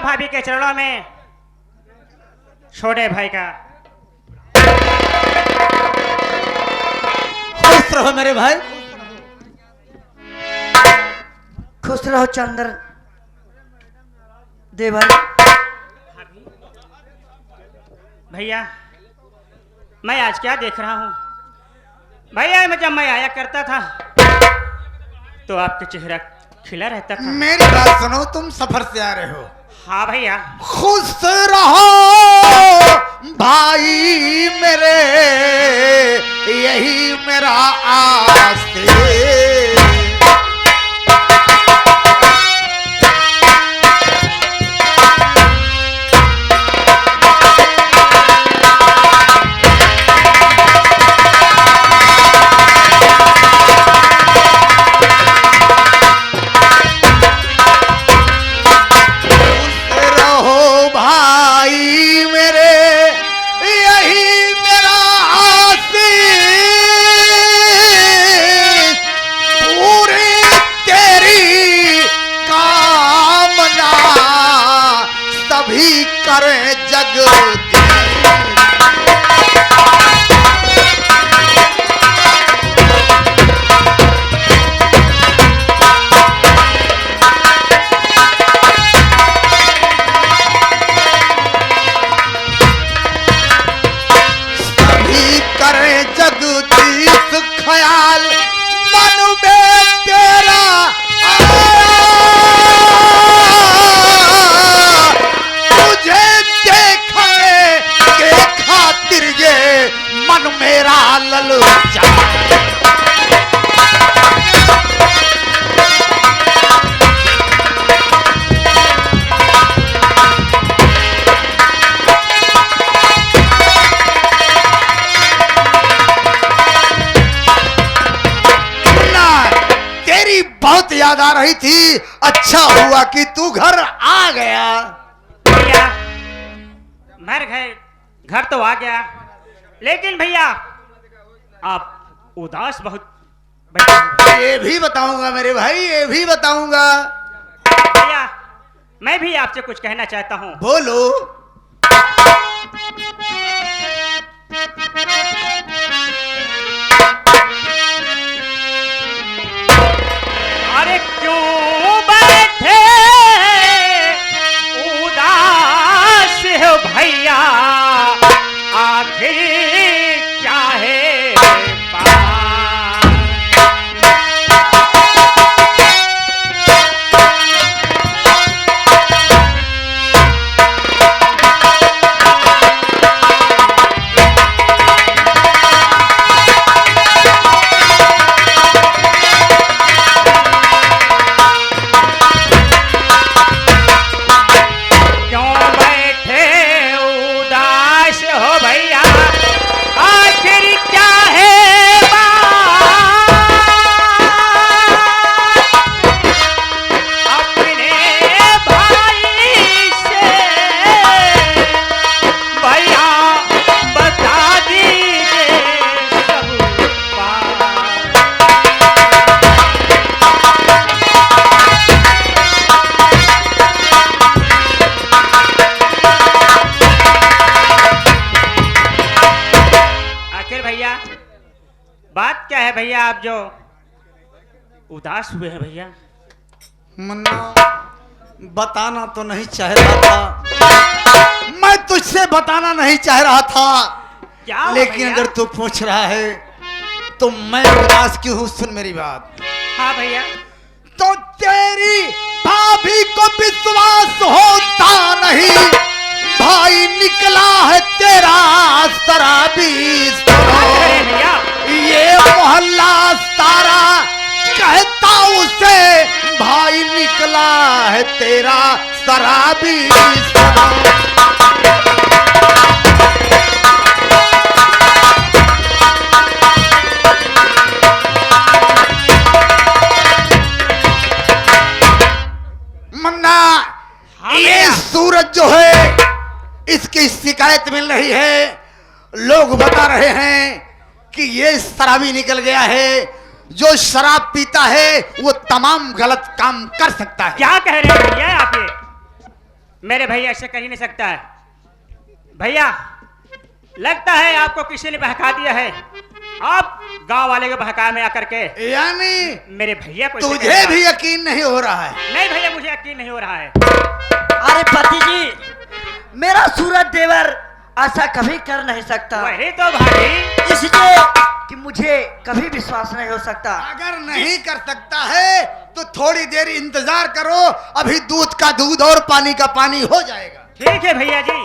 भाभी के चरणों में छोटे भाई का। खुश रहो मेरे भाई, खुश रहो चंद्र देवर। भैया मैं आज क्या देख रहा हूँ भैया, जब मैं आया करता था तो आपका चेहरा खिला रहता था। मेरी बात सुनो, तुम सफर से आ रहे हो। हाँ भैया। खुश रहो भाई मेरे, यही मेरा आस है। करे जग सभी करे जगदीश ख्याल मन में तेरा मन मेरा ललचा। तेरी बहुत याद आ रही थी, अच्छा हुआ कि तू घर आ गया। भैया मैं घर तो आ गया, लेकिन भैया आप उदास बहुत। ये भी बताऊंगा मेरे भाई, ये भी बताऊंगा। भैया मैं भी आपसे कुछ कहना चाहता हूँ। बोलो। अरे क्यों बैठे उदास हो भैया, आखिर क्या है बात। क्यों बैठे उदास हो भैया, आखिर क्या है बात। अपने भाई से भैया बता दीजिए सब बात। आखिर भैया बात क्या है भैया, आप जो उदास हुए हैं भैया। मन्ना बताना तो नहीं चाह रहा था, मैं तुझसे बताना नहीं चाह रहा था, क्या हुआ लेकिन भैया? अगर तू पूछ रहा है तो मैं उदास क्यों हूं, सुन मेरी बात। हाँ भैया। तो तेरी भाभी को विश्वास होता नहीं, भाई निकला है तेरा शराबी। अरे भैया ये मोहल्ला सारा कहता उसे, भाई निकला है तेरा शराबी। मन्ना ये सूरज जो है इसकी शिकायत मिल रही है, लोग बता रहे हैं कि ये शराबी निकल गया है, जो शराब पीता है वो तमाम गलत काम कर सकता है। क्या कह रहे हैं भैया आप ये? मेरे भैया ऐसे कर ही नहीं सकता है। भैया लगता है आपको किसी ने बहका दिया है। आप गांव वाले के बहका में आकर के यानी मेरे भैया को ऐसे तुझे कहना। भी यकीन नहीं हो रहा है? नहीं भैया, मुझे यकीन नहीं हो रहा है। अरे पति जी, मेरा सूरज देवर ऐसा कभी कर नहीं सकता, वही तो भाई। इसलिए कि मुझे कभी विश्वास नहीं हो सकता। अगर नहीं कर सकता है तो थोड़ी देर इंतजार करो, अभी दूध का दूध और पानी का पानी हो जाएगा। ठीक है भैया जी।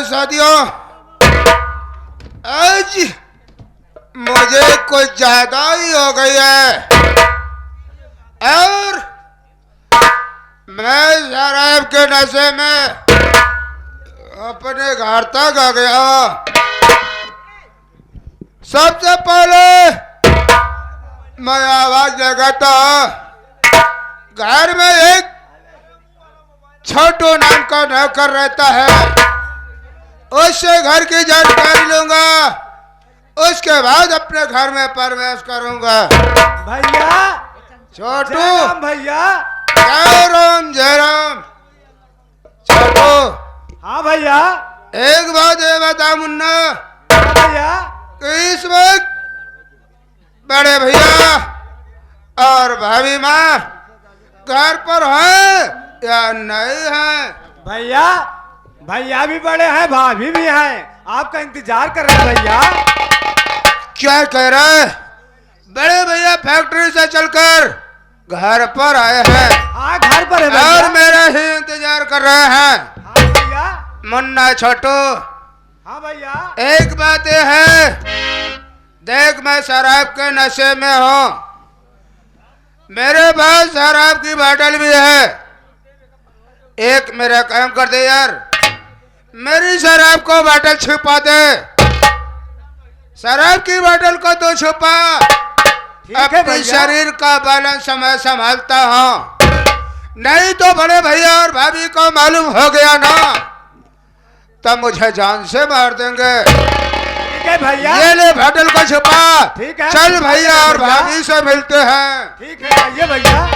साथियों, आज मुझे कुछ ज्यादा ही हो गई है और मैं शराब के नशे में अपने घर तक आ गया। सबसे पहले मैं आवाज लगाता, घर में एक छोटू नाम का नौकर रहता है, उससे घर की जानकारी लूंगा, उसके बाद अपने घर में प्रवेश करूंगा। भैया छोटू, जय राम भैया। जय राम जय राम। छोटू, हाँ भैया। एक बात ये बता मुन्ना, हाँ भैया। कि इस वक्त बड़े भैया और भाभी माँ घर पर है या नहीं है? भैया भैया भी बड़े हैं, भाभी भी हैं, आपका इंतजार कर रहे हैं भैया। क्या कह रहा है? बड़े भैया फैक्ट्री से चलकर घर पर आए हैं हाँ घर पर है और भैया। मेरा ही इंतजार कर रहे हैं। हाँ भैया। मुन्ना छोटू, हाँ भैया। एक बात ये है, देख मैं शराब के नशे में हूँ, मेरे पास शराब की बोतल भी है। एक मेरा काम कर दे यार, मेरी शराब को बोतल छुपा दे। शराब की बोतल को तो छुपा, अपने भैया। शरीर का बैलेंस मैं संभालता हूँ, नहीं तो बड़े भैया और भाभी को मालूम हो गया ना तब मुझे जान से मार देंगे। ठीक है भैया। ये ले बोतल को छुपा। ठीक है। चल भैया और भैया। भाभी से मिलते हैं। ठीक है आइए भैया।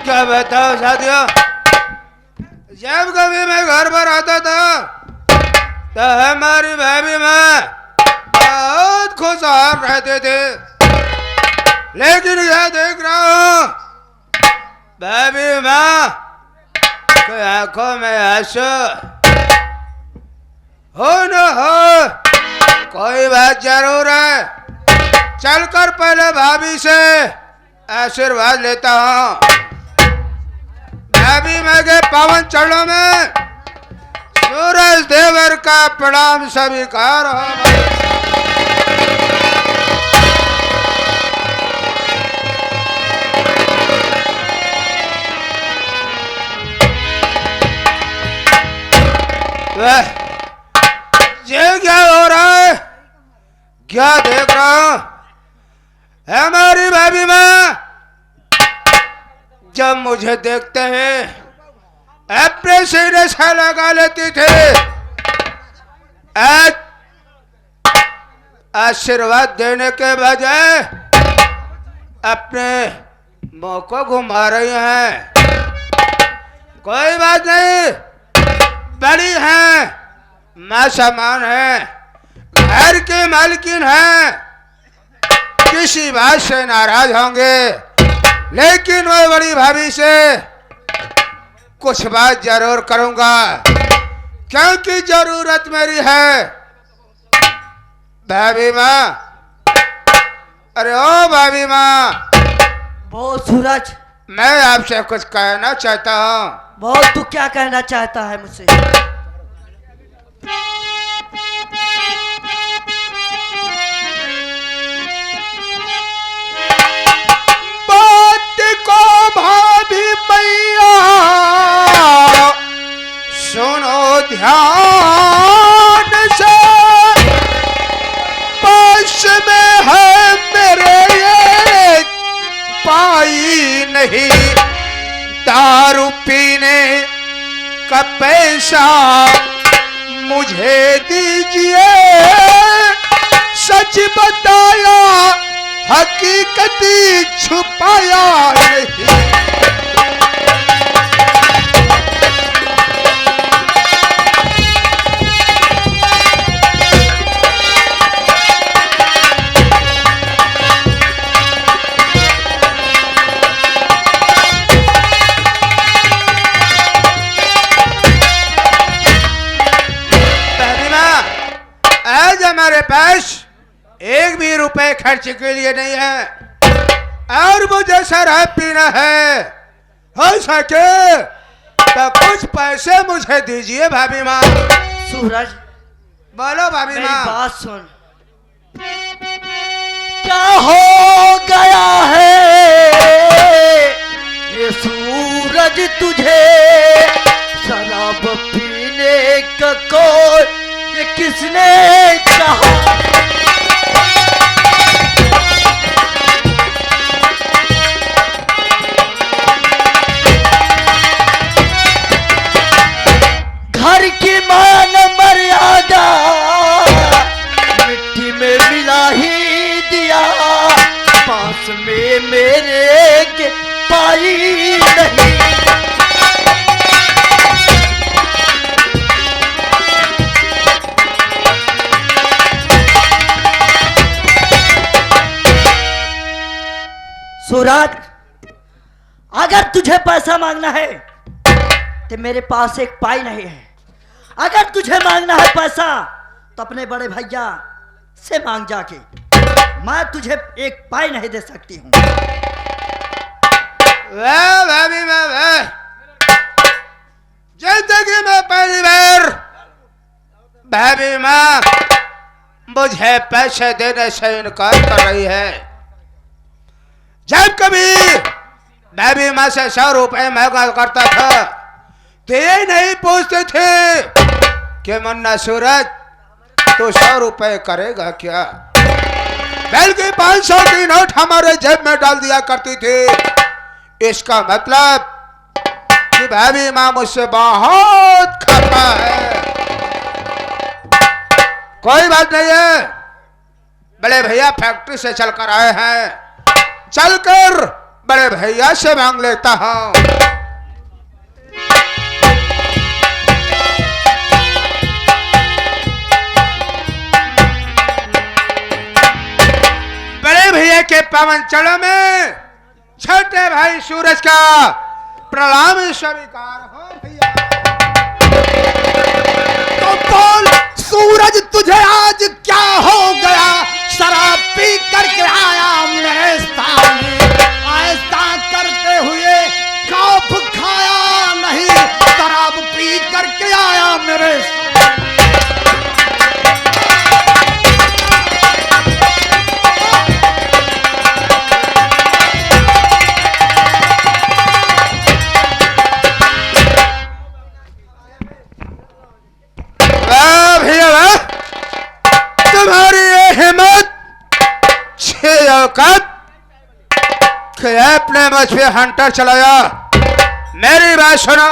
क्या बताओ साथियों, जब कभी मैं घर पर आता था तो हमारी भाभी माँ बहुत खुशहाल रहते थे, लेकिन यह देख रहा हूँ भाभी माँ की आंखों में आंसू। हो न हो कोई बात जरूर है, चलकर पहले भाभी से आशीर्वाद लेता हूँ। भाभी माँ के पावन चरणों में सूरज देवर का प्रणाम स्वीकार हो। वह ये क्या हो रहा है, क्या देख रहा हूं? हमारी भाभी माँ जब मुझे देखते हैं अपने सीने से लगा लेती थी, आज आशीर्वाद देने के बजाय अपने मुंह को घुमा रही हैं। कोई बात नहीं, बड़ी हैं, मां समान है, घर की मालकिन है, किसी बात से नाराज होंगे, लेकिन मैं बड़ी भाभी से कुछ बात जरूर करूंगा, क्योंकि जरूरत मेरी है। भाभी माँ, अरे ओ भाभी माँ, बहुत सूरज, मैं आपसे कुछ कहना चाहता हूँ। बहुत तू क्या कहना चाहता है मुझसे? बात को भाभी मैया सुनो ध्यान से, पास में है मेरे ये पाई नहीं, दारू पीने का पैसा मुझे दीजिए, सच बताया हकीकत छुपाया नहीं। हमारे पास एक भी रुपए खर्च के लिए नहीं है, और मुझे शराब पीना है। हो सके तो कुछ पैसे मुझे दीजिए भाभी माँ। सूरज, बोलो भाभी मेरी माँ। बात सुन। क्या हो गया है ये सूरज तुझे, शराब पीने का कोई ये किसने कहा? घर की मान मर्यादा मिट्टी में मिला ही दिया, पास में मेरे के पाई नहीं। सूरज, अगर तुझे पैसा मांगना है तो मेरे पास एक पाई नहीं है। अगर तुझे मांगना है पैसा तो अपने बड़े भैया से मांग जाके, मैं तुझे एक पाई नहीं दे सकती हूँ। वाह भाभी माँ वाह, जिंदगी में पहली बार भाभी माँ मुझे पैसे देने से इनकार कर रही है। जब कभी भाभी माँ से 100 रुपए मांगा करता था तो ये नहीं पूछते थे कि मुन्ना सूरज तो 100 रुपए करेगा क्या, बल्कि 500 की नोट हमारे जेब में डाल दिया करती थी। इसका मतलब कि भाभी माँ मुझसे बहुत खफा है। कोई बात नहीं है, बड़े भैया फैक्ट्री से चलकर आए हैं, चलकर बड़े भैया से मांग लेता हूं। बड़े भैया के पावन चरणों में छोटे भाई सूरज का प्रणाम स्वीकार हो भैया। तो बोल सूरज, तुझे आज क्या हो गया? शराब पी करके आया मेरे सामने, ऐसा करते हुए खौफ खाया नहीं, शराब पी करके आया मेरे सामने। वाह भैया वाह, तुम्हारी ये हिम्मत, औकात कि आपने मुझ पे हंटर चलाया। मेरी बात सुनो।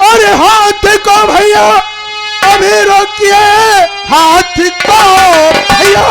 अरे हाथ को भैया, अभी रोकिए हाथ को भैया।